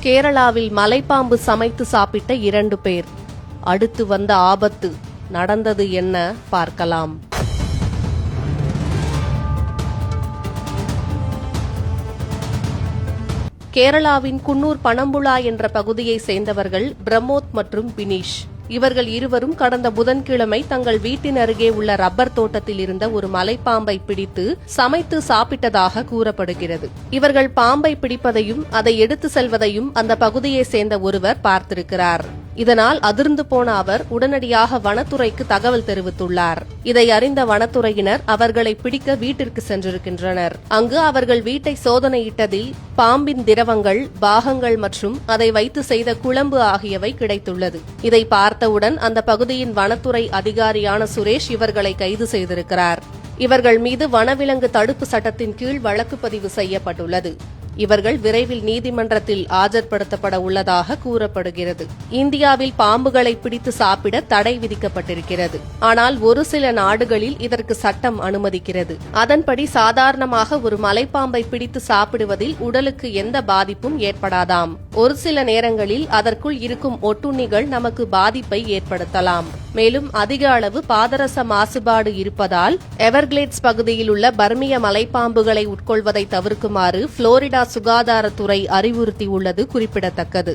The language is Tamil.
கேரளாவில் மலைப்பாம்பு சமைத்து சாப்பிட்ட 2 பேர். அடுத்து வந்த ஆபத்து. நடந்தது என்ன பார்க்கலாம். கேரளாவின் குன்னூர் பனம்புழா என்ற பகுதியை சேர்ந்தவர்கள் பிரமோத் மற்றும் பினீஷ். இவர்கள் இருவரும் கடந்த புதன்கிழமை தங்கள் வீட்டின் அருகே உள்ள ரப்பர் தோட்டத்தில் இருந்த ஒரு மலைப்பாம்பை பிடித்து சமைத்து சாப்பிட்டதாக கூறப்படுகிறது. இவர்கள் பாம்பை பிடிப்பதையும் அதை எடுத்து செல்வதையும் அந்த பகுதியை சேர்ந்த ஒருவர் பார்த்திருக்கிறார். இதனால் அதிர்ந்து போன அவர் உடனடியாக வனத்துறைக்கு தகவல் தெரிவித்துள்ளார். இதை அறிந்த வனத்துறையினர் அவர்களை பிடிக்க வீட்டிற்கு சென்றிருக்கின்றனர். அங்கு அவர்கள் வீட்டை சோதனையிட்டதில் பாம்பின் திரவங்கள், பாகங்கள் மற்றும் அதை வைத்து செய்த குழம்பு ஆகியவை கிடைத்துள்ளது. இதை பார்த்தவுடன் அந்த பகுதியின் வனத்துறை அதிகாரியான சுரேஷ் இவர்களை கைது செய்திருக்கிறார். இவர்கள் மீது வனவிலங்கு தடுப்பு சட்டத்தின் கீழ் வழக்கு பதிவு செய்யப்பட்டுள்ளது. இவர்கள் விரைவில் நீதிமன்றத்தில் ஆஜர்படுத்தப்பட உள்ளதாக கூறப்படுகிறது. இந்தியாவில் பாம்புகளை பிடித்து சாப்பிட தடை விதிக்கப்பட்டிருக்கிறது. ஆனால் ஒரு சில நாடுகளில் இதற்கு சட்டம் அனுமதிக்கிறது. அதன்படி சாதாரணமாக ஒரு மலைப்பாம்பை பிடித்து சாப்பிடுவதில் உடலுக்கு எந்த பாதிப்பும் ஏற்படாதாம். ஒரு சில நேரங்களில் அதற்குள் இருக்கும் ஒட்டுண்ணிகள் நமக்கு பாதிப்பை ஏற்படுத்தலாம். மேலும் அதிக அளவு பாதரச மாசுபாடு இருப்பதால் எவர்கிளேட்ஸ் பகுதியில் உள்ள பர்மிய மலைப்பாம்புகளை உட்கொள்வதை தவிர்க்குமாறு புளோரிடா சுகாதாரத்துறை அறிவுறுத்தியுள்ளது குறிப்பிடத்தக்கது.